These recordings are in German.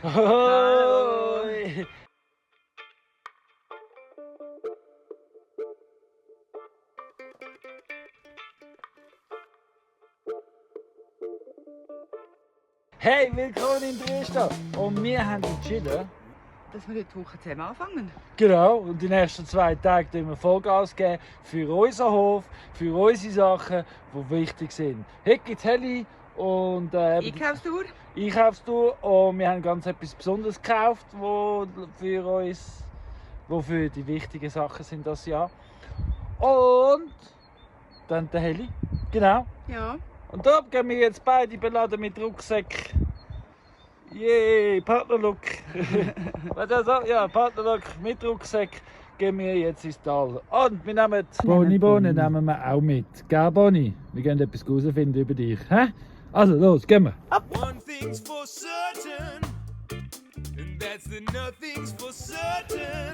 Hoi. Hey, willkommen in Dresden! Und wir haben entschieden, dass wir die Woche zusammen anfangen. genau, und die nächsten 2 Tage geben wir Vollgas geben für unseren Hof, für unsere Sachen, die wichtig sind. Heute gibt es Heli und Einkaufstour. Einkaufstour und wir haben ganz etwas Besonderes gekauft, wo für uns, wofür die wichtigen Sachen sind das Jahr. Und dann der Heli, genau. Ja. Und da gehen wir jetzt beide beladen mit Rucksack. Yay, Partnerlook. Was das sagt? Ja, Partnerlook mit Rucksack gehen wir jetzt ins Tal. Und wir nehmen Bohnen nehmen wir auch mit. Gell, Bonnie? Wir gehen etwas herausfinden über dich. Hä? Also, los, gehen wir. Ab. One thing's for certain, and that's that nothing's for certain.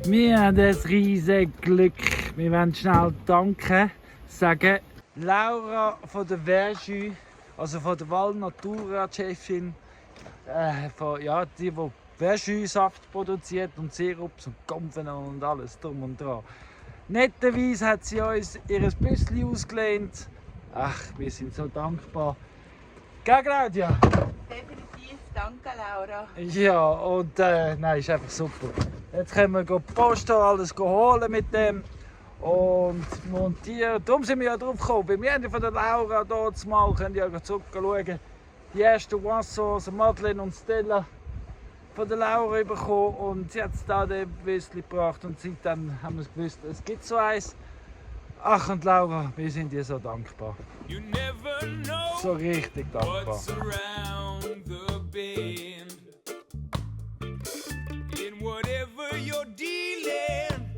Wir haben ein riesiges Glück. Wir wollen schnell danken sagen. Laura von der Verjus, also von der Val Natura Chefin, die Verjus-Saft produziert und Sirups und Kompfen und alles drum und dran. Netterweise hat sie uns ihr Büsschen ausgelehnt. Ach, wir sind so dankbar. Gell, Claudia? Definitiv, danke Laura. Ja, und nein, ist einfach super. Jetzt können wir die Post alles holen mit dem. Und montieren. Darum sind wir ja drauf gekommen. Wir haben ja von der Laura dort mal, könnt ihr ja zurückschauen, die ersten Wassers, Madeleine und Stella von der Laura bekommen und sie hat es da den Würstchen gebracht und seitdem haben wir gewusst, es gibt so eins. Ach und Laura, wir sind dir so dankbar. You never know So richtig dankbar. what's around the bend. In whatever you're dealing,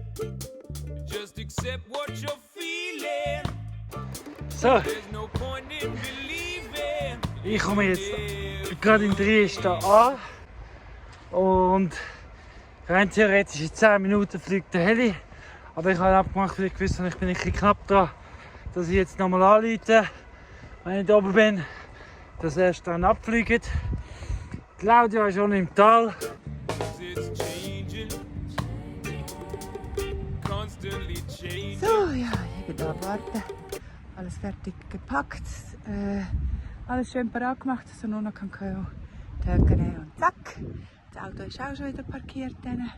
just accept what you're feeling. So, There's no point in believing. ich komme jetzt gerade in Dresden an und rein theoretisch in 10 Minuten fliegt der Heli. Aber ich habe abgemacht, weil ich gewusst habe, ich bin ein bisschen knapp dran, dass ich jetzt nochmal anrufe, wenn ich da oben bin, dass er erst dann abfliegt. Claudia ist schon im Tal. It's changing, constantly changing. So, ja, ich bin da warten. Alles fertig gepackt. Alles schön parat gemacht, dass ich nur noch Kakao nehmen und zack. Das Auto ist auch schon wieder parkiert. Dann.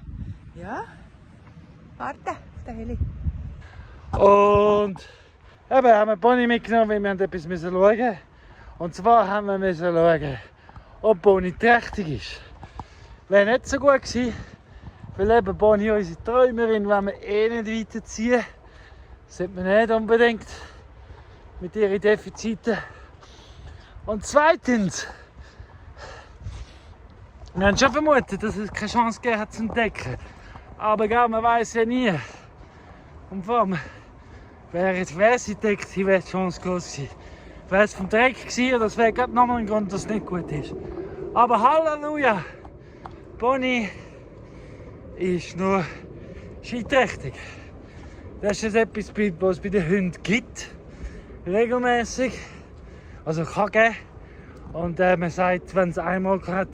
Ja, warten auf den Heli. Und eben haben wir Bonnie mitgenommen, weil wir etwas schauen mussten. Und zwar haben wir schauen, ob Bonnie trächtig ist. Wäre nicht so gut gewesen, weil eben Bonnie unsere Träumerin, wenn wir nicht weiterziehen, sollte man nicht unbedingt mit ihren Defiziten. Und zweitens, wir haben schon vermutet, dass es keine Chance gegeben hat zu entdecken. Aber gar, man weiß ja nie. Und vor allem, wäre sie entdeckt, wäre die Chance groß gewesen. Wäre es vom Dreck gewesen, das wäre gerade nochmal ein Grund, dass es nicht gut ist. Aber Halleluja! Bonnie ist nur skiträchtig. Das ist etwas, was es bei den Hunden gibt. Regelmäßig. Also kann geben. Und man sagt, wenn es einmal hat,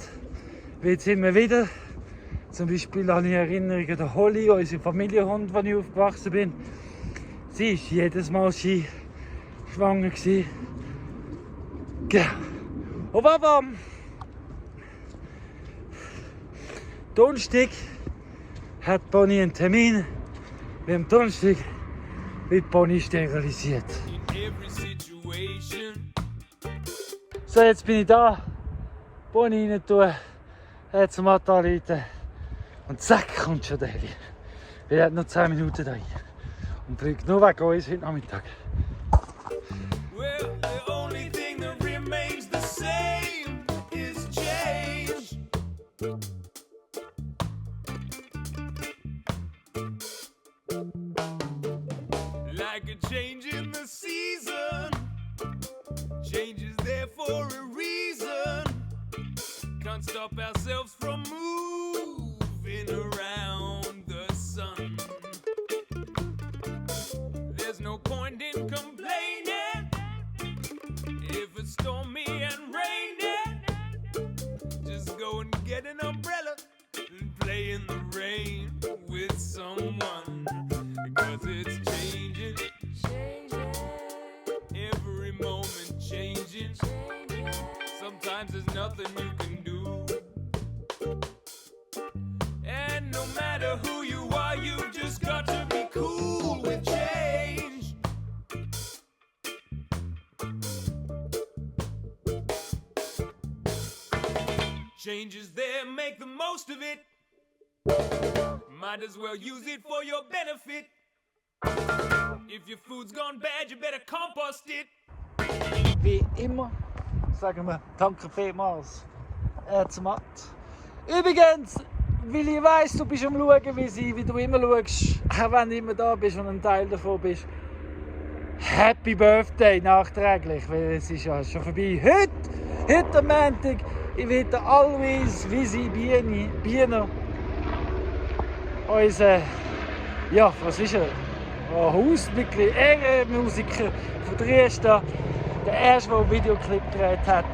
wird es immer wieder. Zum Beispiel habe ich Erinnerungen an Holly, unsere Familienhund, als ich aufgewachsen bin. Sie war jedes Mal schwanger gewesen. Genau. Und aber Donnerstag hat Bonnie einen Termin. Wie am Donnerstag wird Bonnie sterilisiert. In every situation, So, jetzt bin ich da. Bonnie rein tun. Jetzt zum anrufen. Und zack, kommt schon der Heli. Er hat noch 10 Minuten da rein. Und fliegt nur wegen uns heute Nachmittag. well, the only thing that remains the same is change. Like a change in the season, change is there for a reason. Can't stop ourselves from moving around the sun. There's no point in complaining if it's stormy and raining. Just go and get an umbrella and play in the rain with someone. Because it's changing, every moment changing. Sometimes there's nothing you can do. And no matter who you are, you've just got to be cool with change. Change is there, make the most of it. Might as well use it for your benefit. If your food's gone bad, you better compost it. Wie immer sagen wir danke vielmals, Matt. Übrigens, weil ich weiss, du bist am Schauen, wie du immer schaust, auch wenn du immer da bist und ein Teil davon bist. Happy Birthday nachträglich, weil es ist ja schon vorbei. Heute am Montag, ich werde Always Visi Biener, unser, ja, was ist er? Hausmitglied, Ehrenmusiker von Dresden, der erste, der einen Videoclip gedreht hat.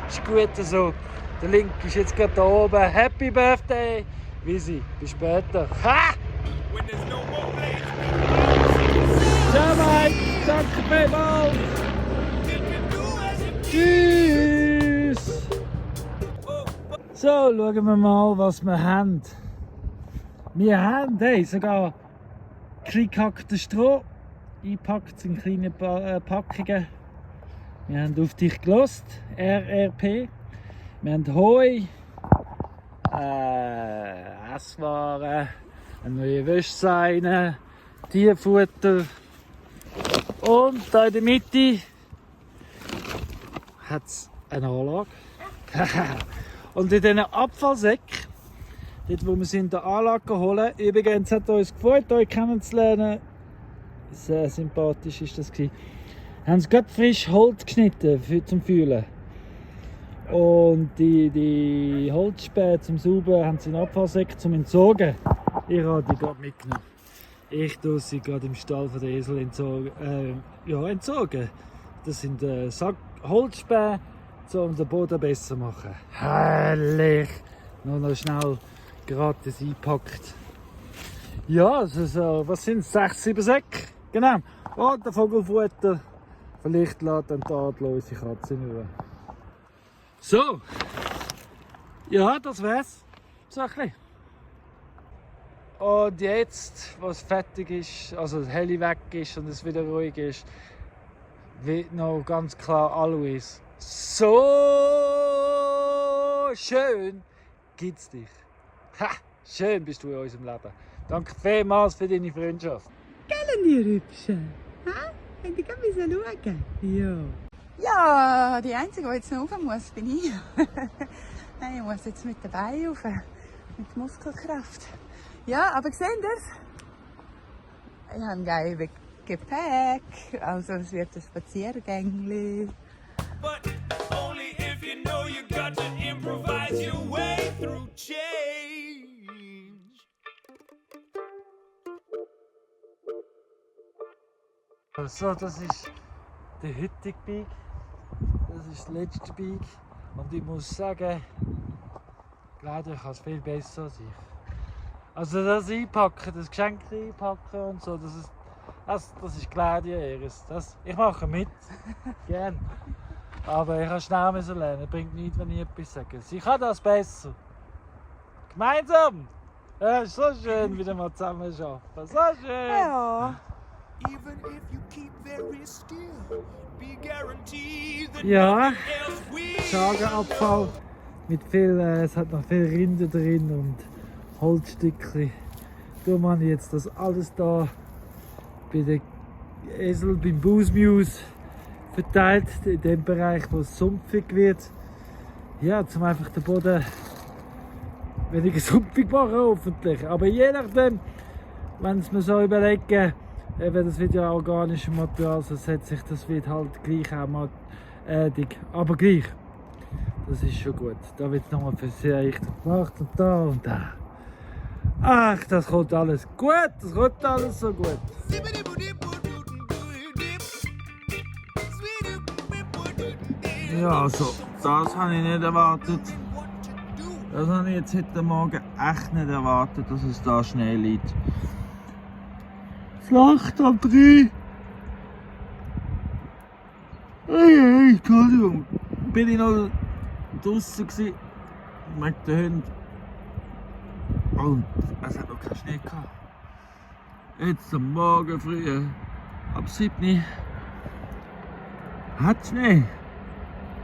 Ist gut so. Der Link ist jetzt gerade da oben. Happy Birthday, Visi. Bis später. Ha! Ciao, Mike. Danke vielmals. Tschüss. So, schauen wir mal, was wir haben. Wir haben sogar gehacktes Stroh, eingepackt in kleine Packungen. Wir haben auf dich gelost, RRP. Wir haben Heu, Esswaren, eine neue Wäschseine, Tierfutter. Und hier in der Mitte hat es eine Anlage. Und in diesen Abfallsäcken, dort wo wir sind, die Anlage holen. Übrigens hat uns gefreut, euch kennenzulernen. Sehr sympathisch war das. Haben sie gerade frisch Holz geschnitten zum Fühlen. Und die Holzspäne zum Sauber haben sie in Abfallsäcke zum Entsorgen. Ich habe die gerade mitgenommen. Ich tue sie gerade im Stall von der Esel entsorgen. Das sind Holzspäne, um den Boden besser zu machen. Herrlich! Nur noch schnell gratis eingepackt. Ja, also, was sind es? 6, 7 Säcke? Genau. Und der Vogelfutter. Vielleicht lässt dann die Adler unsere Katze in Ruhe. So. Ja, das wär's. So ein bisschen. Und jetzt, was fertig ist, also das Heli weg ist und es wieder ruhig ist, wird noch ganz klar Always. So schön gibt's dich. Ha, schön bist du in unserem Leben. Danke vielmals für deine Freundschaft. Gell, die Rübschen? Ha? Könnt ihr gerade schauen? Ja. Ja, die Einzige, die jetzt noch rauf muss, bin ich. Nein, ich muss jetzt mit den Beinen rauf. Mit Muskelkraft. Ja, aber seht ihr? Ich habe ein geiles Gepäck. Also es wird ein Spaziergängli. But only if you know you got to improvise your way through change. So, das ist der heutige Bike. Das ist das letzte Bike. Und ich muss sagen, leider kann es viel besser als ich. Also das Einpacken, das Geschenk einpacken und so, das ist Gladiators. Ich mache mit, gern. Aber ich habe schnell lernen, bringt nichts, wenn ich etwas sage. Sie kann das besser. Gemeinsam! Ja, ist so schön, wieder mal zusammen arbeiten. So schön! Ja. Even if you keep very still, be guaranteed that Ja, nothing else will. Schagenabfall. Mit viel, es hat noch viel Rinde drin und Holzstückchen. Da mache ich jetzt das alles da bei den Esel, beim Busmuse verteilt, in dem Bereich, wo es sumpfig wird. Ja, um einfach den Boden weniger sumpfig machen, hoffentlich. Aber je nachdem, wenn es mir so überlegen, eben das wird ja organisches Material, so setzt sich das wird halt gleich auch mal erdig. Aber gleich, das ist schon gut. Da wird es nochmal versichert gemacht und da und da. Ach, das kommt alles gut, das kommt alles so gut. Ja, also, das habe ich nicht erwartet. Das habe ich jetzt heute Morgen echt nicht erwartet, dass es da Schnee liegt. Flacht am 3. Hey, Entschuldigung. Bin ich noch draußen gsi mit den Hunden. Und es hat noch keinen Schnee gehabt. Jetzt am Morgen früh, ab 7 hat Schnee.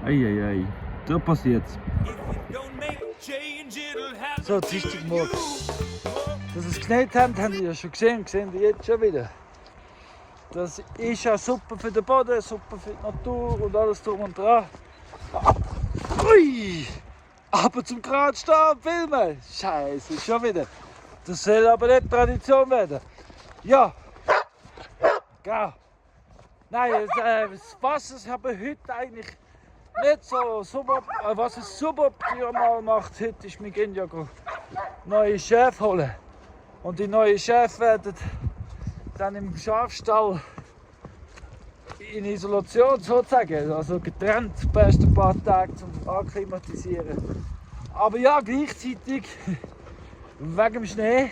Eieiei, da passiert's. So, Dienstagmorgen. Dass es geschneit hat, haben Sie ja schon gesehen, sehen Sie jetzt schon wieder. Das ist ja super für den Boden, super für die Natur und alles drum und dran. Ui! Aber zum gerade stehen und filmen. Scheiße, schon wieder. Das soll aber nicht Tradition werden. Ja. Gell. Nein, das Wasser habe ich heute eigentlich nicht so super. Was es suboptimal macht heute, ist, wir gehen ja neue Schäfe holen. Und die neuen Schäfe werden dann im Schafstall in Isolation sozusagen, also getrennt, die besten paar Tage zum Akklimatisieren. Aber ja, gleichzeitig, wegen dem Schnee,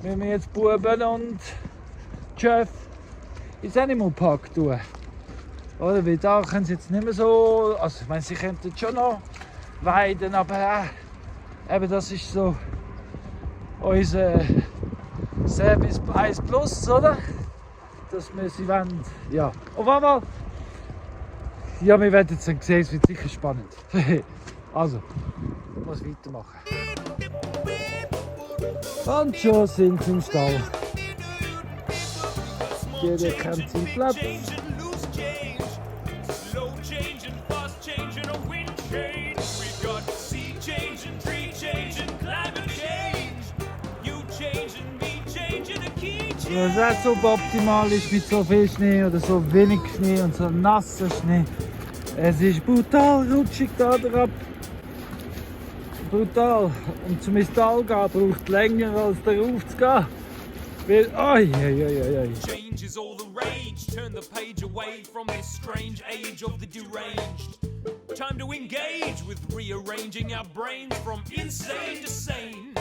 müssen wir jetzt Buben und Chef ins Animal Park tun. Oder, weil da können sie jetzt nicht mehr so, also ich meine, sie könnten schon noch weiden, aber eben das ist so unser Service 1 Plus, oder? Dass wir sie wollen, ja. Auf einmal, ja, wir werden jetzt sehen, es wird sicher spannend. Also, ich muss weitermachen. Und schon sind sie im Stall. Jeder kennt seinen Platz. Was auch suboptimal ist mit so viel Schnee oder so wenig Schnee und so nasser Schnee. Es ist brutal rutschig da drauf. Brutal. Und zum Stall gehen braucht länger als darauf zu gehen. Weil, Change is all the rage. Turn the page away from this strange age of the deranged. Time to engage with rearranging our brains from insane to sane.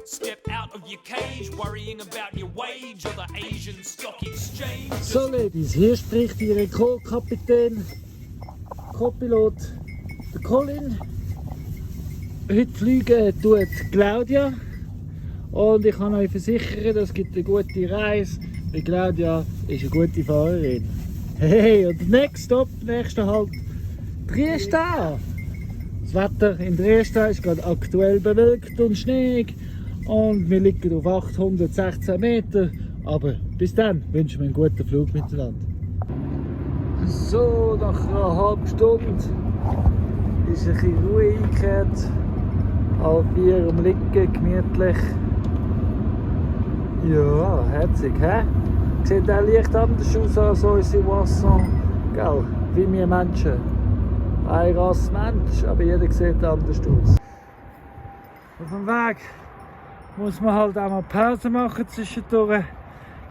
Step out of your cage, worrying about your wage or the Asian Stock Exchange. So, Ladies, hier spricht Ihr Co-Kapitän, Co-Pilot, der Colin. Heute fliegen tut Claudia. Und ich kann euch versichern, es gibt eine gute Reise, weil Claudia ist eine gute Fahrerin. Hey, und der nächste Stopp, nächster Halt, Triestal. Das Wetter in Triestal ist gerade aktuell bewölkt und schneeig. Und wir liegen auf 816 Meter. Aber bis dann wünschen wir einen guten Flug miteinander. So, nach einer halben Stunde ist ein bisschen Ruhe eingekehrt. Halb 4 am Liegen, gemütlich. Ja, herzig, hä? Sieht auch leicht anders aus als unsere Wasser. Gell? Wie wir Menschen. Ein Rasse Mensch, aber jeder sieht anders aus. Auf dem Weg muss man halt auch mal Pause machen zwischendurch.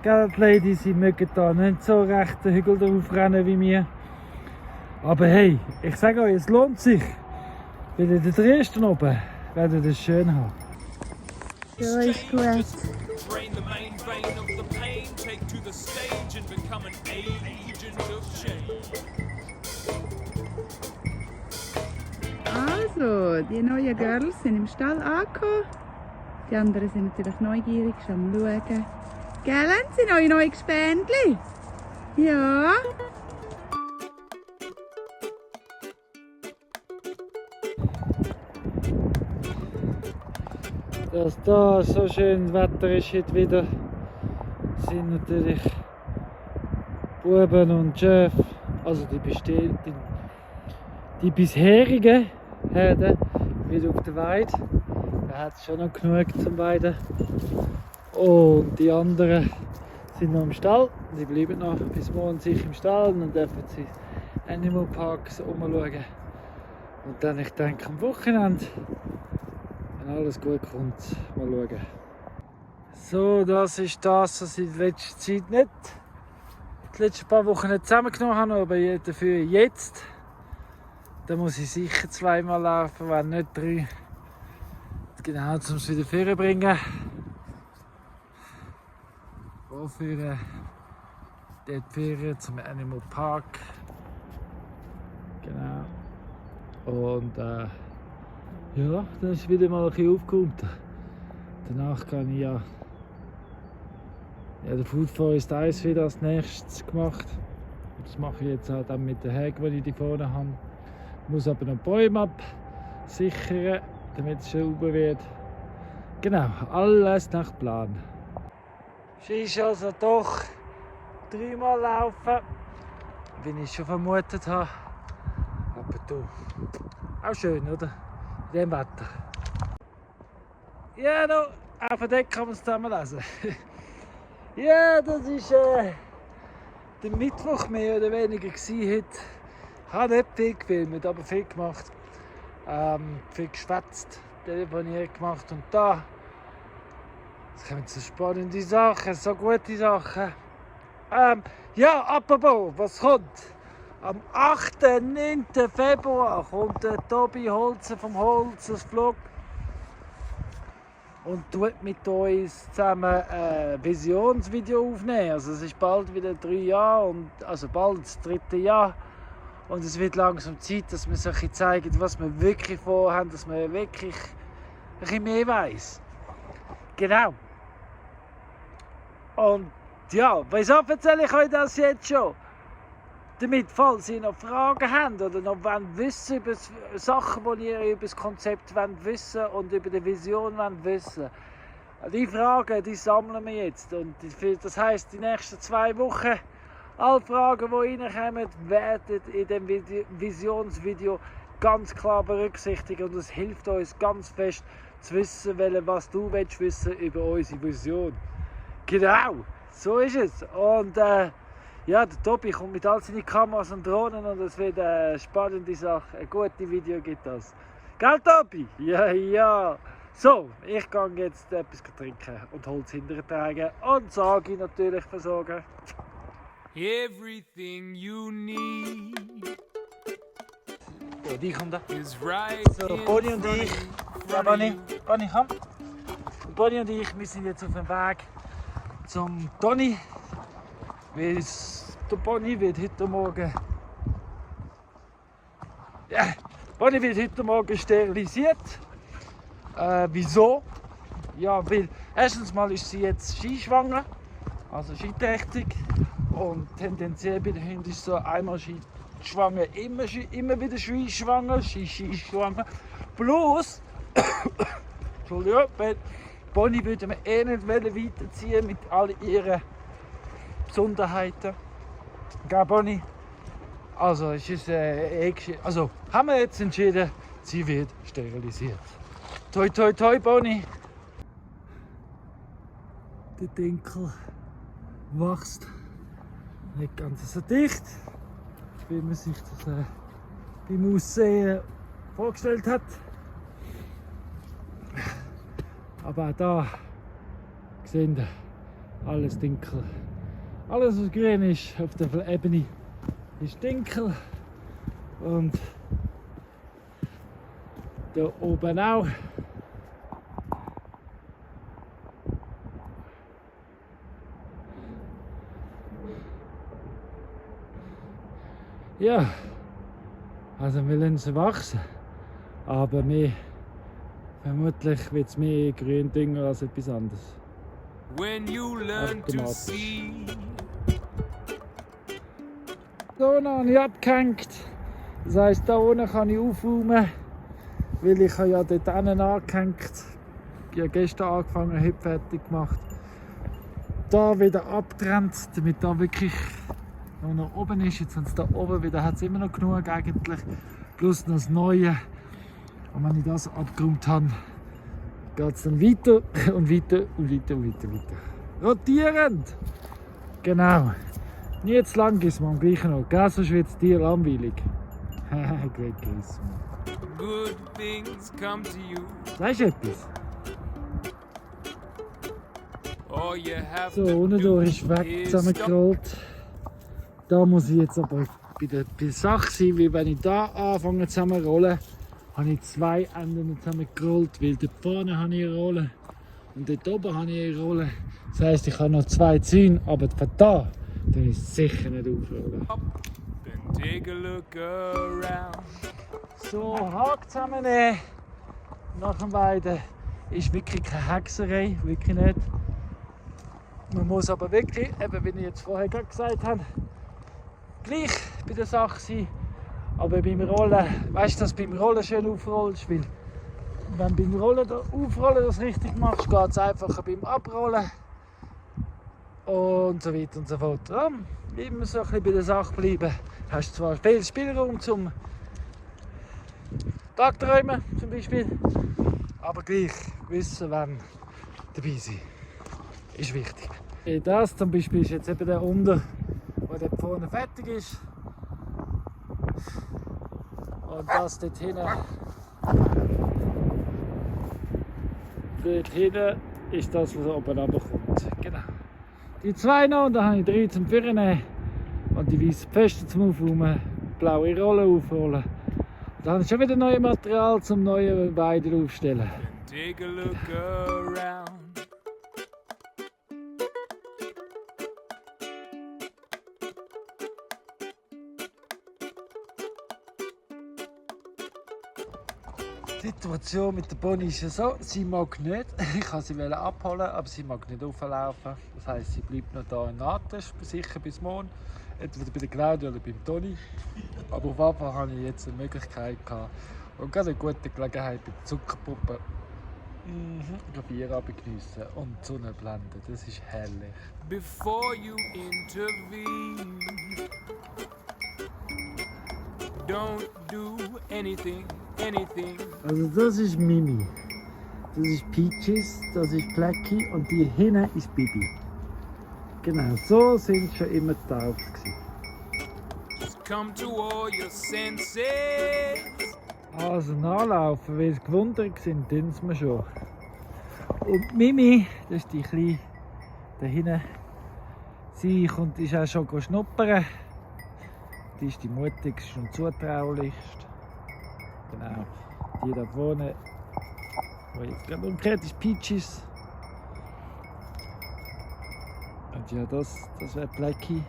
Gell, die Ladies, sie mögen da nicht so recht den Hügel drauf rennen wie wir. Aber hey, ich sage euch, es lohnt sich. Bei den Dresden oben werden das schön haben. Ja, ist gut. Drain the main vein of the pain, take to the stage and become an agent of change. Also, die neuen Girls sind im Stall angekommen. Die anderen sind natürlich neugierig, schon am Schauen. Gell, haben sie neue Gespendli? Ja. Dass da so schön Wetter ist heute wieder, sind natürlich Buben und Chef, also die bisherigen Herden, wieder auf der Weide. Da hat es schon noch genug zum Weiden. Und die anderen sind noch im Stall. Die bleiben noch bis morgen sich im Stall und dann dürfen sie Animal Parks umschauen. Und dann, ich denke, am Wochenende, wenn alles gut kommt, mal schauen. So, das ist das, was ich in letzter Zeit nicht, die letzten paar Wochen nicht zusammengenommen habe, aber dafür jetzt. Da muss ich sicher zweimal laufen, wenn nicht 3. Genau, um es wieder vorbringen. Vorführen. Dort führen zum Animal Park. Genau. Und ja, dann ist wieder mal ein bisschen aufgeräumt. Danach kann ich ja der Food Forest 1 wieder als nächstes gemacht. Das mache ich jetzt auch dann mit der Hege, die ich da vorne habe. Ich muss aber noch Bäume absichern, damit es sauber wird. Genau, alles nach Plan. Es ist also doch 3-mal laufen, wie ich schon vermutet habe. Aber du, auch schön, oder? In dem Wetter. Ja, no, auf der Decke kann man es zusammen lesen. Ja, das ist der Mittwoch mehr oder weniger heute. Ich habe nicht viel gefilmt, aber viel gemacht. Viel geschwätzt, telefoniert gemacht und da. Jetzt kommen so spannende Sachen, so gute Sachen. Ja, apropos, was kommt? Am 8. und 9. Februar kommt der Tobi Holzer vom Holzers Vlog und tut mit uns zusammen ein Visionsvideo aufnehmen. Also es ist bald wieder 3 Jahre, und, also bald das 3. Jahr. Und es wird langsam Zeit, dass wir solche zeigen, was wir wirklich vorhaben, dass man wirklich ein bisschen mehr weiss. Genau. Und ja, wieso erzähle ich euch das jetzt schon? Damit, falls ihr noch Fragen habt oder noch wissen über Sachen, die ihr über das Konzept wissen und über die Vision wissen, die Fragen, die sammeln wir jetzt. Und das heisst, die nächsten 2 Wochen, alle Fragen, die reinkommen, werden in dem Visionsvideo ganz klar berücksichtigt. Und es hilft uns ganz fest zu wissen, was du wissen willst über unsere Vision. Genau, so ist es. Und ja, der Tobi kommt mit all seinen Kameras und Drohnen und es wird eine spannende Sache, ein gutes Video gibt das. Gell, Tobi? Ja, ja. So, ich gehe jetzt etwas trinken und Holz hinterher tragen und Sagi natürlich versorgen. Everything you need Oh, die kommt da. is right So, in Bonnie und front ich. of Ja, Bonnie, komm. Bonnie und ich, wir sind jetzt auf dem Weg zum Toni. Weil der Bonnie wird heute Morgen. Ja, Bonnie wird heute Morgen sterilisiert. Wieso? Ja, weil erstens mal ist sie jetzt skischwanger, also skiträchtig. Und tendenziell bei den Hunden ist so einmal skischwanger, immer wieder skischwanger, skischwanger. Plus, Entschuldigung, Bonnie würde man eh nicht weiterziehen mit all ihren Besonderheiten. Gell, Bonnie? Also, es ist also haben wir jetzt entschieden, sie wird sterilisiert. Toi, toi, toi, Bonnie! Der Dinkel wächst nicht ganz so dicht, wie man sich das beim Aussehen vorgestellt hat. Aber auch da sehen wir alles Dinkel. Alles, was grün ist auf der Ebene, ist Dinkel. Und da oben auch. Ja, also wir lassen sie wachsen. Aber vermutlich wird es mehr Gründünger als etwas anderes. when you learn to see. Da unten habe ich abgehängt. Das heisst, da unten kann ich aufräumen, weil ich ja dort hinten angehängt habe. Ich habe gestern angefangen, heute fertig gemacht. Da wieder abgetrennt, damit da wirklich noch nach oben ist. Jetzt haben sie da oben wieder, hat es immer noch genug eigentlich. Plus noch das Neue. Und wenn ich das abgeräumt habe, geht es dann weiter und weiter und weiter und weiter, weiter. Rotierend! Genau. Nie zu lang ist man am gleichen Ort, gell? Sonst wird es dir langweilig. Great case. Good things come to you. Sagst du etwas? All you have So, to unten do durch ist weg is zusammengerollt. Da muss ich jetzt aber bei der Sache sein, weil wenn ich da anfange zusammenrollen, habe ich 2 Enden zusammengerollt, weil dort vorne habe ich eine Rolle und dort oben habe ich eine Rolle. Das heisst, ich habe noch 2 Zäune, aber von da dann ist es sicher nicht aufrollen. Then take a look around. So, Haken zusammennehmen nach dem Weiden ist wirklich keine Hexerei, wirklich nicht. Man muss aber wirklich, eben wie ich jetzt vorher gerade gesagt habe, gleich bei der Sache sein. Aber beim Rollen, weißt du, dass du beim Rollen schön aufrollst, weil wenn du beim Rollen aufrollen das richtig machst, geht es einfacher beim Abrollen und so weiter und so fort. Ja, immer so ein bisschen bei der Sache bleiben. Hast zwar viel Spielraum zum Tagträumen zum Beispiel, aber gleich wissen, wann dabei sein ist wichtig. Das zum Beispiel ist jetzt eben der unten, der dort vorne fertig ist. Und das dort hinten. Dort hinten ist das, was oben runterkommt. Genau. Die 2 noch, und dann habe ich 3 zum Führen und die weißen Pfosten zum Aufräumen, blaue Rollen aufrollen. Und dann habe ich schon wieder neues Material zum neuen Weiden aufstellen. Then take a look around. Die Situation mit der Bonnie ist ja so, sie mag nicht. Ich wollte sie abholen, aber sie mag nicht auflaufen. Das heisst, sie bleibt noch hier in Nates, sicher bis morgen. Entweder bei der Claudia oder beim Toni. Aber auf jeden Fall hatte ich jetzt eine Möglichkeit gehabt. Und gerade eine gute Gelegenheit bei der Zuckerpuppe. Bier geniessen und die Sonne blenden. Das ist herrlich. Before you intervene, don't do anything. Also das ist Mimi, das ist Peaches, das ist Blackie und die hinten ist Bibi. Genau, so sind sie schon immer getauft gewesen. Just come to all your senses. Also nachlaufen, weil sie gewundert sind, tun sie mir schon. Und Mimi, das ist die Kleine da hinten, sie ist auch schon schnuppern. Die ist die mutigste und zutraulichste. Genau, die da vorne, die jetzt gerade umgekehrt ist, Peaches. Und ja, das wäre Blackie.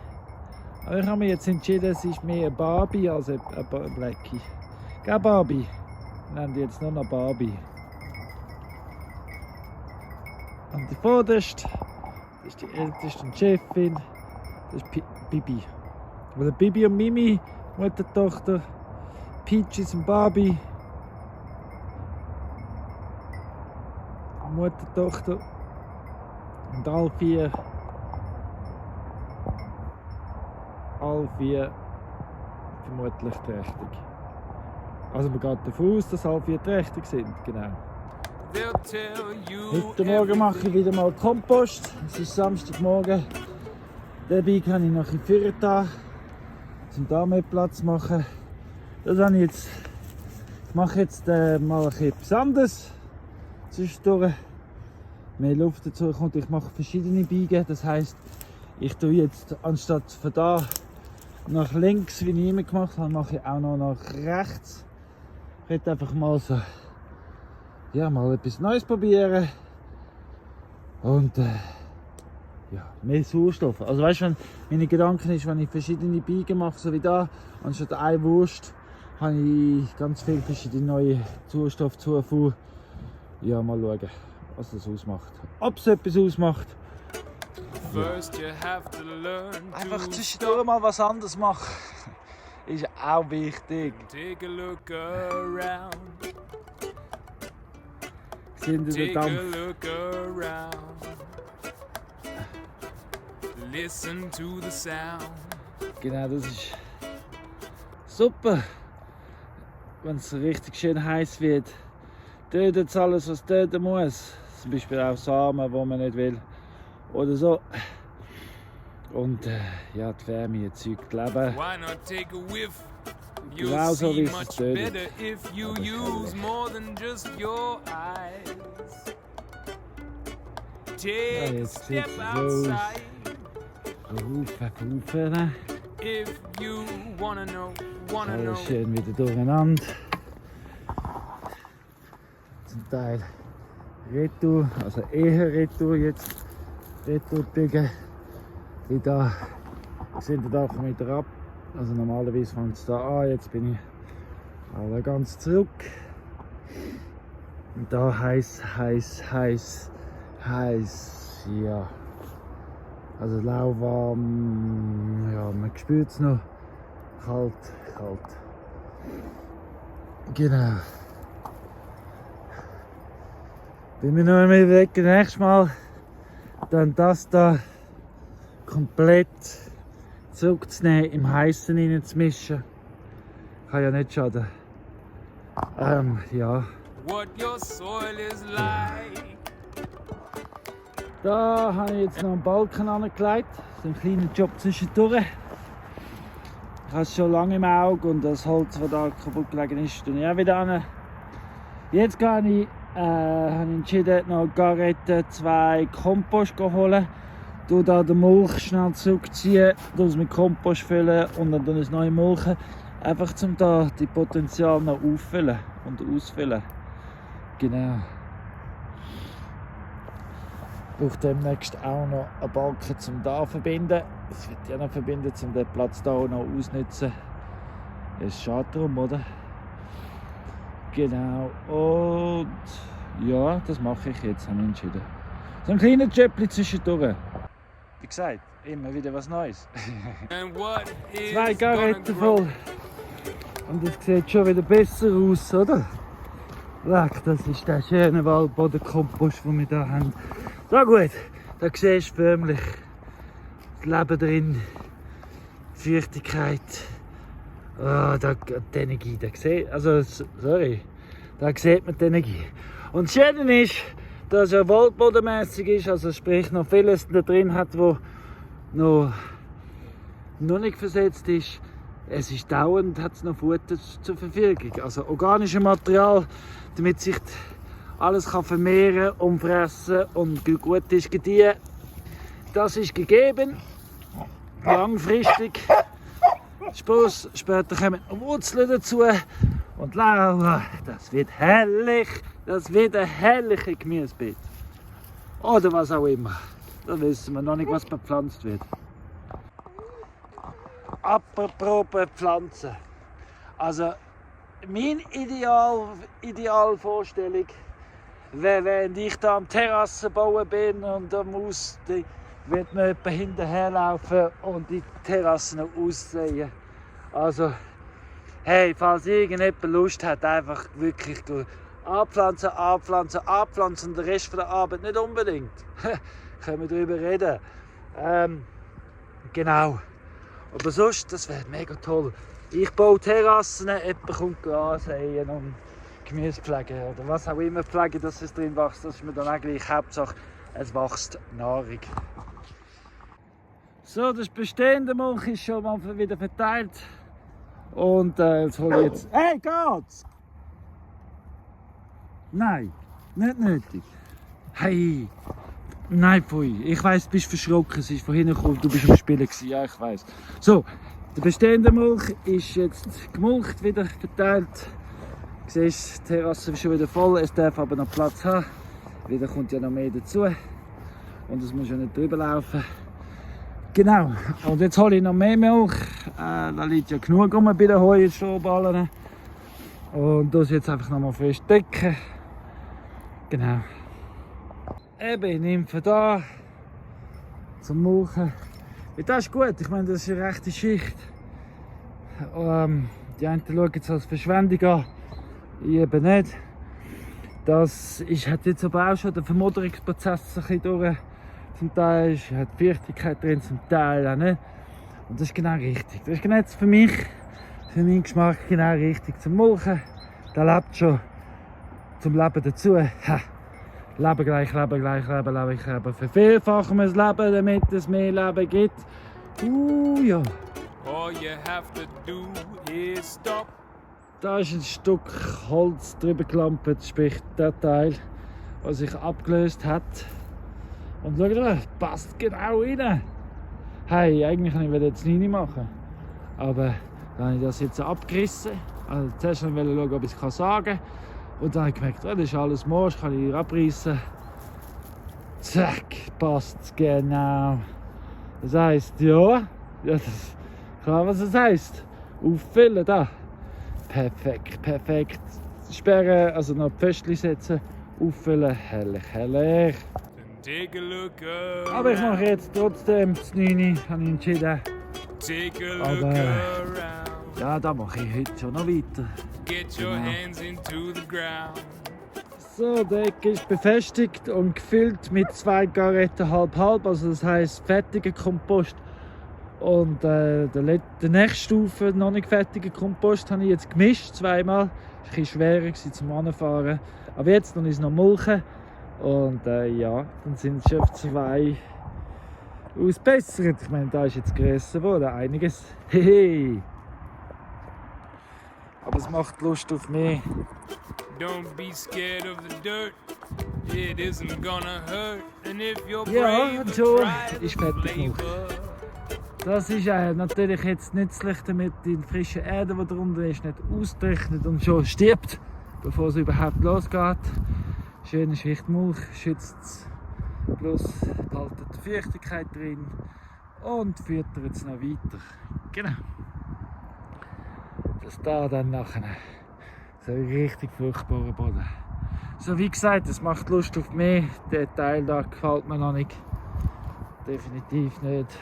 Aber ich habe mich jetzt entschieden, es ist mehr eine Barbie als eine Blackie. Gell, Barbie? Wir nennen die jetzt nur noch Barbie. Und die vorderste, das ist die älteste und Chefin, das ist Bibi. Oder Bibi und Mimi, Mutter, Tochter. Peaches und Barbie. Mutter, Tochter. Und alle 4 vermutlich trächtig. Also man geht davon aus, dass alle 4 trächtig sind, genau. Heute Morgen mache ich wieder mal Kompost. Es ist Samstagmorgen. Dabei kann ich noch ein bisschen da, um da mehr Platz zu machen. Das habe ich jetzt. Ich mache jetzt mal etwas anderes. Zwischendurch mehr Luft dazu kommt. Ich mache verschiedene Biegen. Das heisst, ich tue jetzt anstatt von da nach links, wie ich immer gemacht habe, mache ich auch noch nach rechts. Ich werde einfach mal so, ja, mal etwas Neues probieren. Und ja, mehr Sauerstoff. Also weißt du, wenn meine Gedanken ist, wenn ich verschiedene Biegen mache, so wie da, anstatt eine Wurst, habe ich ganz viele verschiedene neue Sauerstoffzufuhr. Ja, mal schauen, was das ausmacht. Ob es etwas ausmacht. Ja. Einfach zwischendurch mal was anderes machen. Ist auch wichtig. Take a look around. Sind in der Take a Dampf. look around. Listen to the sound. Genau, das ist super. Wenn es richtig schön heiß wird, tötet es alles, was töten muss. Zum Beispiel auch Samen, die man nicht will. Oder so. Und ja, die Wärme erzeugt Leben. Why not take a whiff? Genau You'll so, see wie es much tötet. better if you use more than just your eyes. Take a jetzt step sieht's so aus. outside Rufen. if you wanna know. Alles schön wieder durcheinander. zum Teil Retour, also eher Retour jetzt. Retour biegen. Wie da sind wir da wieder ab. Also normalerweise fängt es da an, jetzt bin ich aber ganz zurück. Und da heiß, ja. Also lauwarm, ja, man spürt es noch. Kalt. Genau. Bin mir noch einmal überlegen, nächstes Mal dann das da komplett zurückzunehmen, im Heißen reinzumischen. Kann ja nicht schaden. Ja. What your soil is like. Da habe ich jetzt noch einen Balken angelegt. So einen kleinen Job zwischendurch. Ich habe es schon lange im Auge und das Holz, das da kaputt gelegen ist, tue ich auch wieder an. Jetzt habe ich entschieden, noch Garette 2 Kompost zu holen. Ich da den Mulch schnell zurückziehen, es mit Kompost füllen und dann das neue Mulchen. Einfach um da die Potenzial noch auffüllen und ausfüllen. Genau. Ich brauche demnächst auch noch einen Balken zum da verbinden. Das wird ja noch verbinden, um den Platz da auch noch auszunutzen. Es ist schade drum, oder? Genau. Und ja, das mache ich jetzt, habe ich entschieden. So ein kleiner Jöppli zwischendurch. Wie gesagt, immer wieder was Neues. And what is 2 gonna Garetten grow? voll. Und es sieht schon wieder besser aus, oder? Leck, das ist der schöne Waldbodenkompost, den wir hier haben. So gut, da siehst du förmlich das Leben drin, die Feuchtigkeit. Oh, da die Energie, da sieht, also sorry, da sieht man die Energie. Und das Schöne ist, dass er waldbodenmässig ist, also sprich noch vieles da drin hat, wo noch nicht versetzt ist. Es ist dauernd, hat es noch Futter zur Verfügung. Also organisches Material, damit sich alles kann vermehren und fressen und gut ist gediehen. Das ist gegeben. Langfristig. Spross, später kommen Wurzeln dazu. Und Laura, das wird herrlich. Das wird ein herrliches Gemüsebeet. Oder was auch immer. Da wissen wir noch nicht, was bepflanzt wird. Apropos Pflanzen. Also, meine Idealvorstellung wäre, wenn ich da am Terrassen bauen bin und am Haus, wird man etwa hinterher laufen und die Terrassen aussehen. Also, hey, falls irgendjemand Lust hat, einfach wirklich anpflanzen und den Rest der Arbeit nicht unbedingt. Können wir darüber reden. Genau. Aber sonst, das wäre mega toll. Ich baue Terrassen, jemand kommt ansäen und Gemüse pflegen oder was auch immer pflegen, dass es drin wächst. Das ist mir dann eigentlich Hauptsache, es wächst Nahrung. So, das bestehende Mulch ist schon mal wieder verteilt. Und jetzt hole ich jetzt... Hey, geht's? Nein, nicht nötig. Hey, nein, pfui. Ich weiss, du bist verschrocken. Es ist von hinten gekommen, du bist am Spielen gewesen. Ja, ich weiss. So, der bestehende Mulch ist jetzt gemulcht, wieder verteilt. Du siehst, die Terrasse ist schon wieder voll. Es darf aber noch Platz haben. Wieder kommt ja noch mehr dazu. Und es muss ja nicht drüber laufen. Genau. Und jetzt hole ich noch mehr Milch. Da liegt ja genug rum bei den Heuschrohballen. Und das jetzt einfach noch mal fest decken. Genau. Eben, ich nehme von da zum Mulchen. Das ist gut, ich meine, das ist eine rechte Schicht. Die einen schauen es als Verschwendung an, ich eben nicht. Das hat jetzt aber auch schon den Vermoderungsprozess ein bisschen durch. Zum Teil hat Feuchtigkeit drin, zum Teil auch nicht. Und das ist genau richtig. Das ist genau jetzt für mich, für meinen Geschmack genau richtig zum Mulchen. Der lebt schon zum Leben dazu. Ha. Leben gleich Leben, gleich Leben, Leben gleich Leben. Vervielfachen wir das Leben, damit es mehr Leben gibt. Ja. All you have to do is stop. Da ist ein Stück Holz drüber geklampert, sprich der Teil, was sich abgelöst hat. Und schau mal, passt genau rein. Hey, eigentlich kann ich jetzt nicht machen. Aber dann habe ich das jetzt abgerissen. Also zuerst wollte ich schauen, ob ich es sagen kann. Und dann habe ich gemerkt, oh, das ist alles Morsch, kann ich abreißen. Zack, passt genau. Das heisst, ja, das ist klar, was es heisst. Auffüllen da. Perfekt, perfekt. Sperren, also noch Pföstchen setzen, auffüllen, herrlich, herrlich. Take a look around. Aber ich mache jetzt trotzdem das 9, habe ich entschieden. Take a look Aber around. ja, da mache ich heute schon noch weiter. Get your Genau. hands into the ground. So, der Ecke ist befestigt und gefüllt mit 2 Garetten halb-halb, also das heisst fertiger Kompost. Und der nächste Stufe, noch nicht fertiger Kompost, habe ich jetzt gemischt, zweimal. Es war ein bisschen schwerer zum Anfahren. Aber jetzt noch ist noch Mulchen. Und ja, dann sind es schon 2 ausbessert. Ich meine, da ist jetzt grösser geworden, einiges. Hehe! Aber es macht Lust auf mehr. Don't be scared of the dirt. It isn't gonna hurt. And if you're Ja, brave, und schon try ist the fertig gemacht. flavor. Das ist natürlich jetzt nützlich, damit die frische Erde, die drunter ist, nicht austrocknet und schon stirbt, bevor es überhaupt losgeht. Schöne Schicht Mulch schützt es, plus behaltet die Feuchtigkeit drin und füttert es noch weiter. Genau. Das da dann nachher so ein richtig fruchtbarer Boden. So wie gesagt, es macht Lust auf mehr. Der Teil da gefällt mir noch nicht. Definitiv nicht.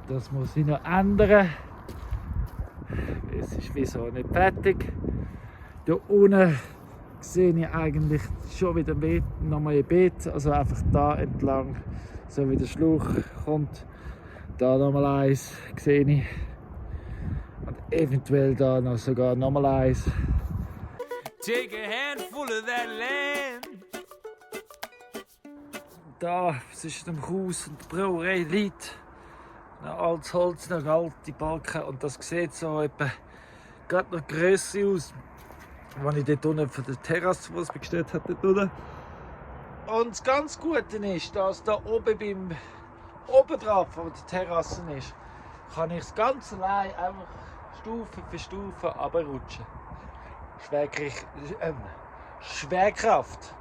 Das muss ich noch ändern. Es ist wieso nicht fertig. Da unten sehe ich eigentlich schon wieder nochmal ein Beet. Also einfach da entlang, so wie der Schlauch kommt. Da nochmal eins sehe ich. Und eventuell da noch sogar nochmal eins. Take a handful of that land. Da zwischen dem Haus und der Brauerei liegt noch altes Holz, noch alte Balken, und das sieht so etwa gerade noch grösser aus, als ich dort unten von der Terrasse, was bestellt hat, dort unten. Und das ganz Gute ist, dass da oben drauf, wo die Terrasse ist, kann ich es ganz allein einfach Stufe für Stufe runterrutschen. Schwerkraft.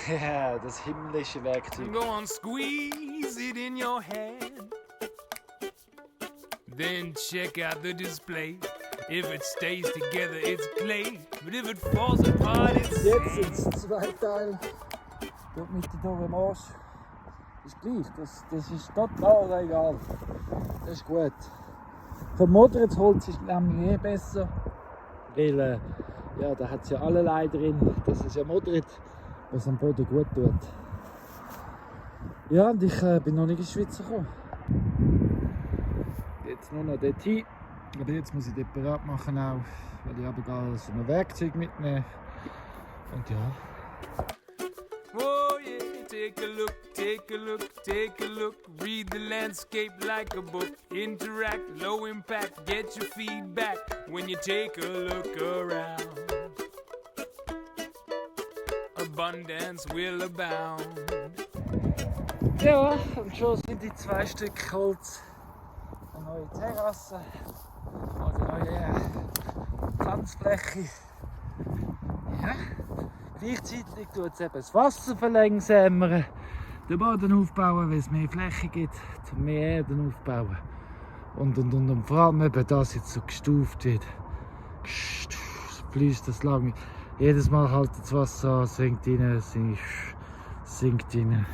Ja, das himmlische Werkzeug. Go on, squeeze it in your hand. Then check out the display. If it stays together, it's clay. But if it falls apart, it's Jetzt sind es 2 Teile. Dort mit dem Arsch. Ist gleich, das ist total egal. Das ist gut. Vermodertes Holz ist nämlich besser. Weil ja, da hat es ja allerlei drin. Das ist ja moderiert, was am Boden gut tut. Ja, und ich bin noch nicht in die Schweiz gekommen. Jetzt nur noch dorthin. Aber jetzt muss ich dort bereit machen, auch, weil ich aber so ein Werkzeug mitnehmen. Und ja. oh yeah, take a look, take a look, take a look. Read the landscape like a book. Interact, low impact, get your feedback when you take a look around. Abundance will abound. Ja, und schon sind die 2 Stück Holz. Eine neue Terrasse oder eine neue Tanzfläche. Ja. Gleichzeitig tut es eben das Wasser verlangsamen, den Boden aufbauen, weil es mehr Fläche gibt, um mehr Erden aufbauen. Und vor allem eben, dass jetzt so gestuft wird. Fließt das lang. Jedes Mal haltet das Wasser an, sinkt rein, sinkt rein.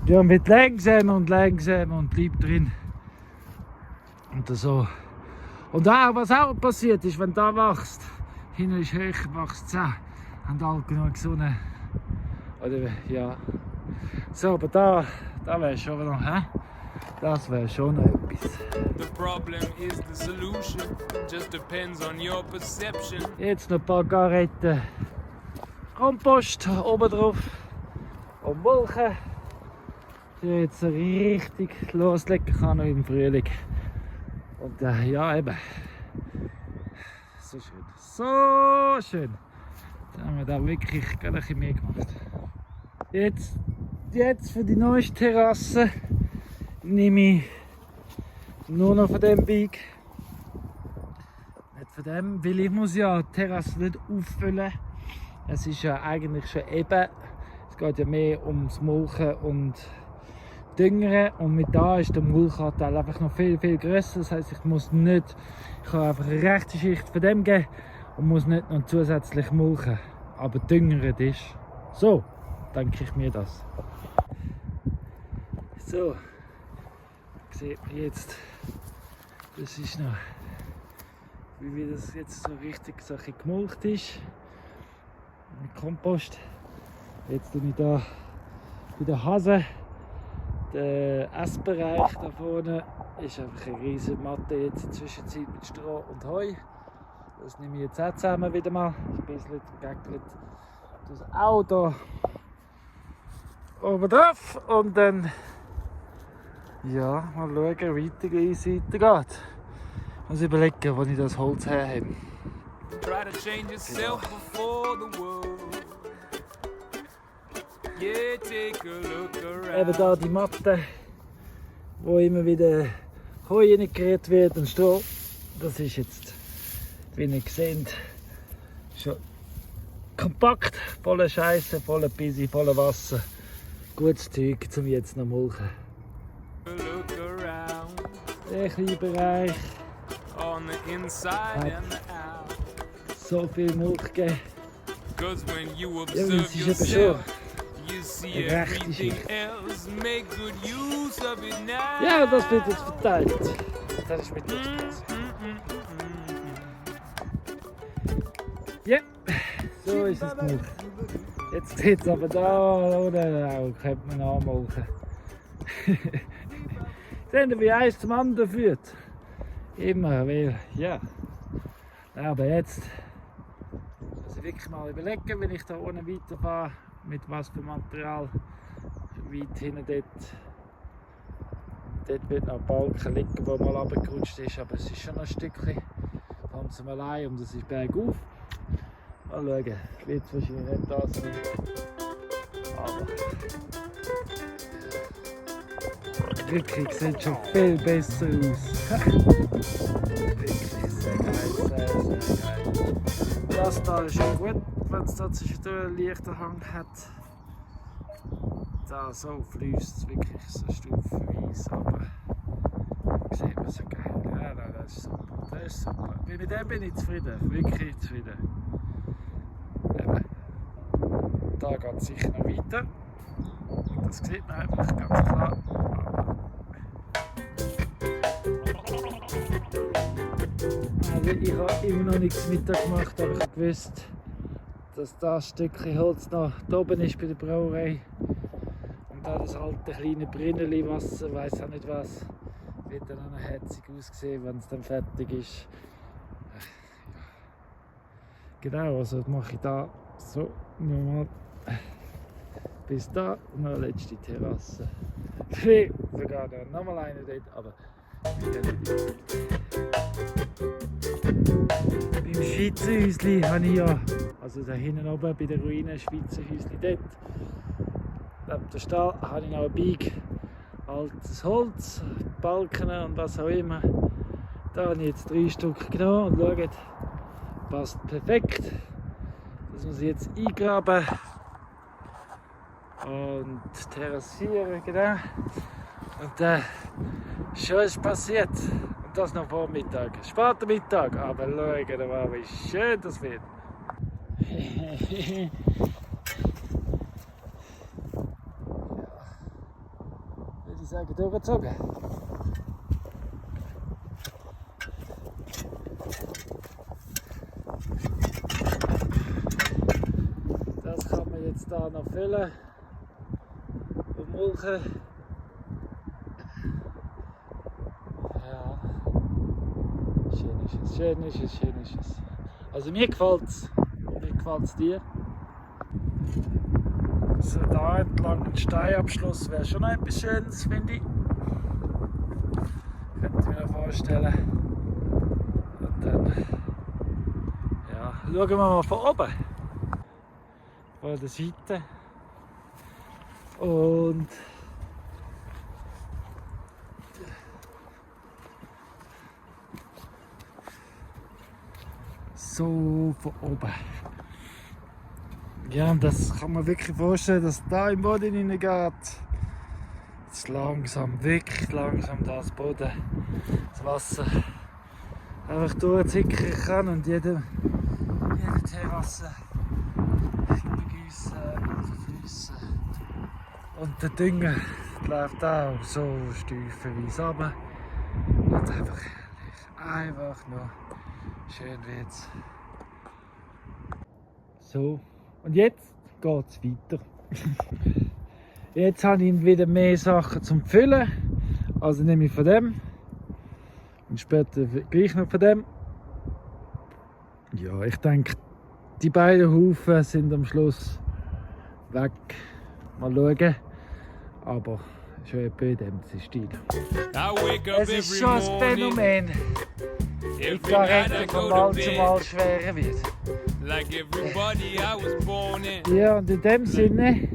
Ja, und wird langsamer und langsamer und bleibt drin. Und so. Und auch, was auch passiert ist, wenn da wächst, hinten ist höher, wächst es auch. Haben alle genug Sonne. Oder ja. So, aber da wäre schon noch, hä? Das wäre schon noch etwas. The problem is the solution. Just depends on your perception. Jetzt noch ein paar Garetten Kompost oben drauf und Mulchen. Die jetzt richtig loslegen kann noch im Frühling. Und ja, eben. So schön. So schön. Jetzt haben wir da wirklich gerade ein bisschen mehr gemacht. Jetzt für die neueste Terrasse nehme ich nur noch von dem Bike. Nicht von dem, weil ich muss ja die Terrasse nicht auffüllen. Es ist ja eigentlich schon eben, es geht ja mehr ums Mulchen und Düngern und mit da ist der Mulchanteil einfach noch viel grösser. Das heisst, ich kann einfach eine rechte Schicht von dem geben und muss nicht noch zusätzlich mulchen. Aber düngert ist. So denke ich mir das. So, sieht man jetzt, das ist noch, wie das jetzt so richtig so gemulcht ist. Mit Kompost. Jetzt tue ich da bei der Hase. Der Essbereich da vorne ist einfach eine riesige Matte jetzt in der Zwischenzeit mit Stroh und Heu. Das nehme ich jetzt auch zusammen wieder mal. Ein bisschen gegeckelt. Das auch hier oben drauf und dann ja, mal schauen, wie die Seite geht. Ich muss überlegen, wo ich das Holz her habe. Try to change yourself before the world. Yeah, take a look around. Eben da die Matte, wo immer wieder Heu reingerührt wird und Stroh. Das ist jetzt, wie ihr seht, schon kompakt, voller Scheiße, voller Pisi, voller Wasser. Gutes Zeug zum jetzt noch mulchen. Look around Der kleine Bereich, on the inside and the out. so viel Milch gegeben. 'Cause when you Ja, observe das ist eben schon yourself, you see eine rechte everything Schicht. else. Make good use of it now. Ja, das wird jetzt verteilt. Das ist mit Spaß. Ja, so ist es genug. Jetzt sieht es aber da, oder auch, könnte man anmulchen. Seht ihr, wie eins zum anderen führt? Immer, weil, ja. Aber jetzt muss ich wirklich mal überlegen, wenn ich da unten weiterfahre, mit was für Material. Weit hinten dort wird noch ein Balken liegen, der mal runtergerutscht ist, aber es ist schon ein Stückchen ganz allein und es ist bergauf. Mal schauen, wird es wahrscheinlich nicht das sein. Aber wirklich sieht schon viel besser aus. Wirklich sehr geil, sehr geil. Das da ist schon gut, wenn es da zwischendurch einen leichten Hang hat. Da so fließt es wirklich so stufenweise, aber sieht man so geil. Ja, das ist super. Das ist super. Mit dem bin ich zufrieden, wirklich zufrieden. Eben. Da geht es sicher noch weiter. Das sieht man einfach ganz klar. Also ich habe immer noch nichts Mittag gemacht, aber ich habe gewusst, dass das Stückchen Holz noch da oben ist bei der Brauerei. Und da das alte kleine Brinneli Wasser, weiß auch nicht was, wird dann auch noch herzig aussehen, wenn es dann fertig ist. Genau, also mache ich da so nochmal bis da noch eine letzte Terrasse. Vielleicht sogar noch mal eine dort, aber beim Schweizer Häusli habe ich ja, also da hinten oben bei der Ruine Schweizer Häusli dort, neben der Stall habe ich noch ein Beig, altes Holz, Balken und was auch immer. Da habe ich jetzt 3 Stück genommen und schaut, passt perfekt. Das muss ich jetzt eingraben und terrassieren, genau. Und schon ist passiert. Und das noch vor Mittag. Später Mittag, aber schaut mal, wie schön das wird. Ja. Würde ich sagen, durchgezogen. Das kann man jetzt da noch füllen und mulchen. Ja, schön ist es, schön ist es, schön ist es. Also mir gefällt es. Wie gefällt es dir? So, da entlang ein Steinabschluss wäre schon noch etwas Schönes, finde ich. Könnte ich mir vorstellen. Und dann, ja, schauen wir mal von oben. Von der Seite. Und so von oben. Ja, und das kann man wirklich vorstellen, dass da im Boden hineingeht. Jetzt langsam, wirklich langsam das Boden, das Wasser einfach durchzickern kann und jede Terrasse begießen und fließen. Und der Dünger läuft auch so stufenweise runter. Und einfach herrlich, einfach nur schön wird's. So, und jetzt geht's weiter. Jetzt habe ich wieder mehr Sachen zum Füllen. Also nehme ich von dem. Und später gleich noch von dem. Ja, ich denke, die beiden Haufen sind am Schluss weg. Mal schauen. Aber schon etwa in dem Stil. Es ist schon ein Phänomen. Die Garette von Mal zu Mal schwerer wird. Ja, und in dem Sinne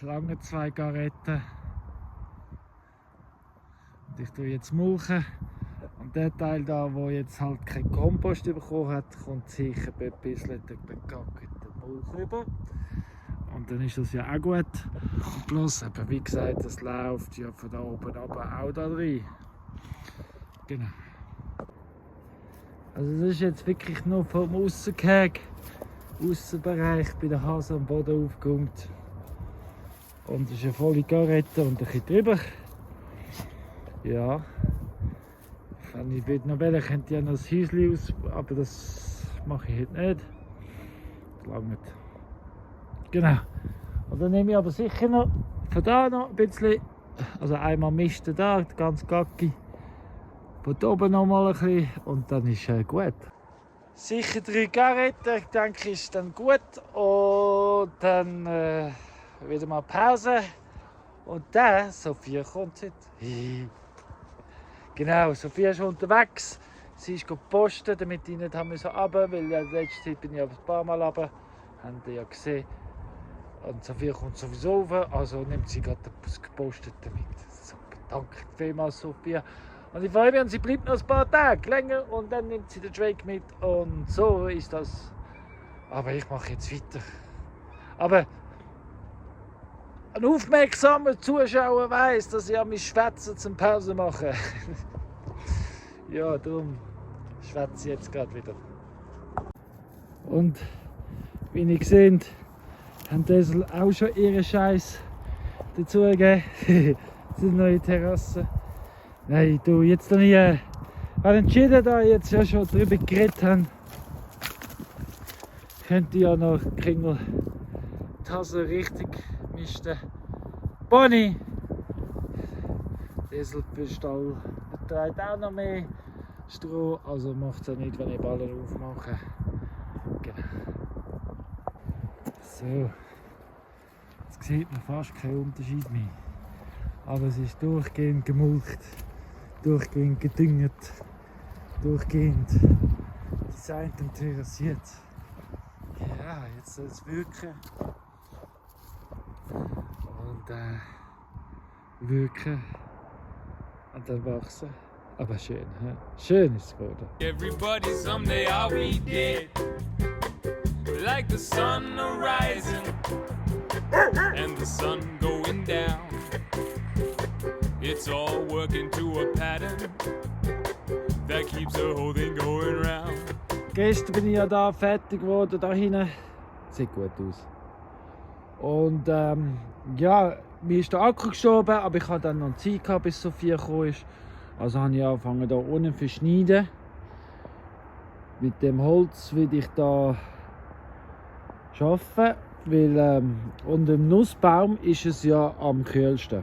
lange 2 Garetten. Und ich tue jetzt mulchen. Und der Teil da, wo jetzt halt kein Kompost bekommen hat, kommt sicher ein bisschen den bekackten Mulch rüber. Und dann ist das ja auch gut. Und plus, eben, wie gesagt, das läuft ja von da oben aber auch da rein. Genau. Also das ist jetzt wirklich nur vom Aussenbereich bei den Hasen am Boden aufgeräumt. Und es ist eine volle Garette und ein bisschen drüber. Ja. Wenn ich noch will, könnte ich ja noch ein Häuschen aus, aber das mache ich heute nicht. Das langt. Genau. Und dann nehme ich aber sicher noch von da noch ein bisschen, also einmal misten da, ganz gacki. Von da oben noch mal ein bisschen und dann ist gut. Sicher 3 Garetten, ich denke, ist dann gut. Und dann wieder mal Pause. Und dann, Sophia kommt heute. Genau, Sophia ist unterwegs. Sie ist posten, damit ich nicht runter musste, weil ja, in letzter Zeit bin ich ein paar Mal runter. Habt ihr ja gesehen. Und Sophia kommt sowieso rauf, also nimmt sie gerade das Gepostete mit. So, danke vielmals, Sophia. Und ich freue mich, und sie bleibt noch ein paar Tage länger und dann nimmt sie den Drake mit und so ist das. Aber ich mache jetzt weiter. Aber ein aufmerksamer Zuschauer weiss, dass ich an mich schwätze zum Pause machen. Ja, darum schwätze ich jetzt gerade wieder. Und wie ihr seht, haben die auch schon ihren Scheiß dazugegeben. Die neue Terrasse. Nein, du, jetzt habe ich entschieden, da ich jetzt ja schon darüber geredet haben, könnte ich ja noch Kringel die Hase richtig misten. Bonnie! Der Eselstall betreibt auch noch mehr Stroh, also macht es ja nicht, wenn ich Ballen aufmache. Genau. So. Jetzt sieht man fast keinen Unterschied mehr. Aber es ist durchgehend gemulcht, durchgehend gedüngt, durchgehend designt und terrassiert. Ja, jetzt soll es wirken. Und wirken und dann wachsen. Aber schön, he? Schön ist es geworden. Everybody someday I'll be dead, like the sun arising and the sun going down. It's all working to a pattern that keeps the whole thing going round. Gestern bin ich ja da fertig geworden, da hinten. Sieht gut aus. Und ja, mir ist der Akku geschoben, aber ich hatte dann noch Zeit gehabt, bis Sophia gekommen ist. Also habe ich angefangen hier unten zu schneiden. Mit dem Holz will ich da arbeiten, weil unter dem Nussbaum ist es ja am kühlsten.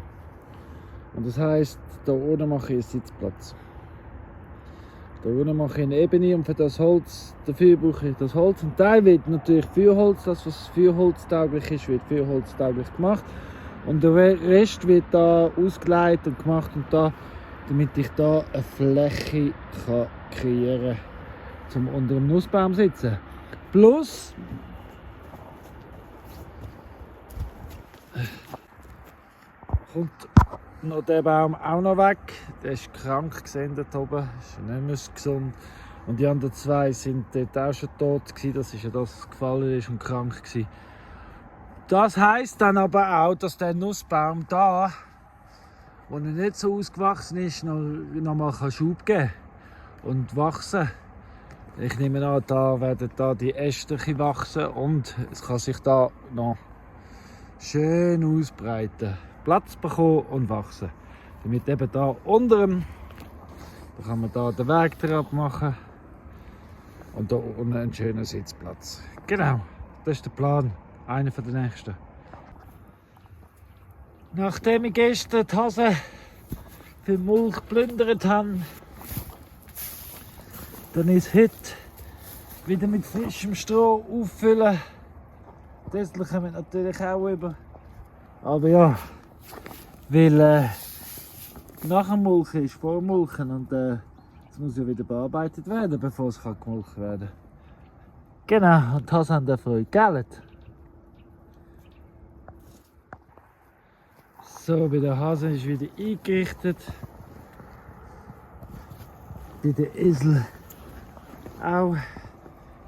Und das heisst, hier unten mache ich einen Sitzplatz. Hier unten mache ich eine Ebene und für das Holz, dafür brauche ich das Holz. Ein Teil wird natürlich Feuerholz, das was feuerholztauglich ist, wird feuerholztauglich gemacht. Und der Rest wird da ausgelegt und gemacht und da, damit ich da eine Fläche kreieren kann, um unter dem Nussbaum zu sitzen. Plus kommt noch der Baum auch noch weg. Der ist krank gesehen dort oben, ist nicht mehr gesund. Und die anderen zwei sind dort auch schon tot gewesen. Das ist ja das, was gefallen ist und krank gewesen. Das heisst dann aber auch, dass der Nussbaum da, wo er nicht so ausgewachsen ist, noch mal Schub geben und wachsen. Ich nehme an, da werden da die Äste wachsen und es kann sich da noch schön ausbreiten, Platz bekommen und wachsen. Damit eben da unten, da kann man da den Weg drauf machen und da unten einen schönen Sitzplatz. Genau, das ist der Plan, einer der nächsten. Nachdem ich gestern die Hase für Mulch geplündert habe, dann ist heute wieder mit frischem Stroh auffüllen. Das kommt natürlich auch über. Aber ja, weil nach dem Mulchen ist vor dem Mulchen und es muss ja wieder bearbeitet werden, bevor es gemulchen werden kann. Genau, und das haben wir Freude, gell? So, bei der Hase ist wieder eingerichtet. Bei der Esel auch.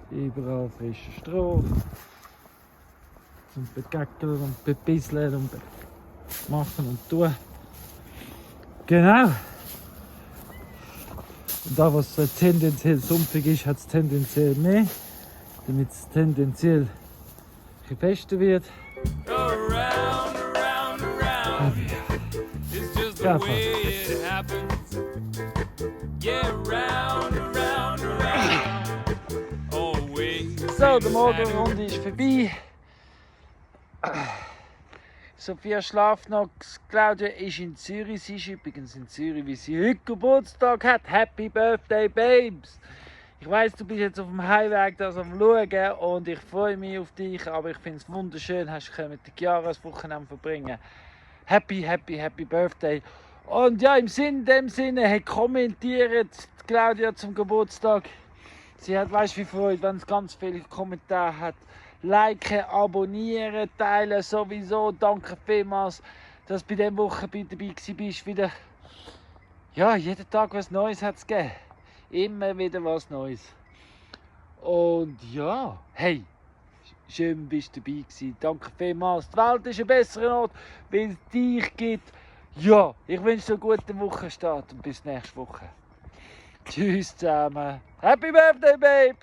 Überall frisches Stroh. Zum Begackeln und bebisseln und machen und tun. Genau. Und da, was tendenziell sumpfig ist, hat es tendenziell mehr. Damit es tendenziell ein bisschen fester wird. Around, around, around. It's just the way it happens. Yeah, round, around, around. Always. So, der Morgenrunde ist vorbei. Sophia schlaft noch. Claudia ist in Zürich. Sie ist übrigens in Zürich, weil sie heute Geburtstag hat. Happy Birthday, Babes! Ich weiss, du bist jetzt auf dem Heimweg das am Schauen und ich freue mich auf dich, aber ich finde es wunderschön, hast du mit der Chiara das Wochenende verbringen. Happy, happy, happy Birthday! Und ja, im dem Sinne, hat kommentiert Claudia zum Geburtstag. Sie hat, weißt du, wie Freude, wenn es ganz viele Kommentare hat. Liken, abonnieren, teilen sowieso. Danke vielmals, dass du bei dieser Woche dabei bist. Wieder, ja, jeden Tag was Neues hat es gegeben. Immer wieder was Neues. Und ja, hey, schön bist du dabei gewesen. Danke vielmals. Die Welt ist ein besserer Ort, weil es dich gibt. Ja, ich wünsche dir einen guten Wochenstart und bis nächste Woche. Tschüss zusammen. Happy Birthday, Babes!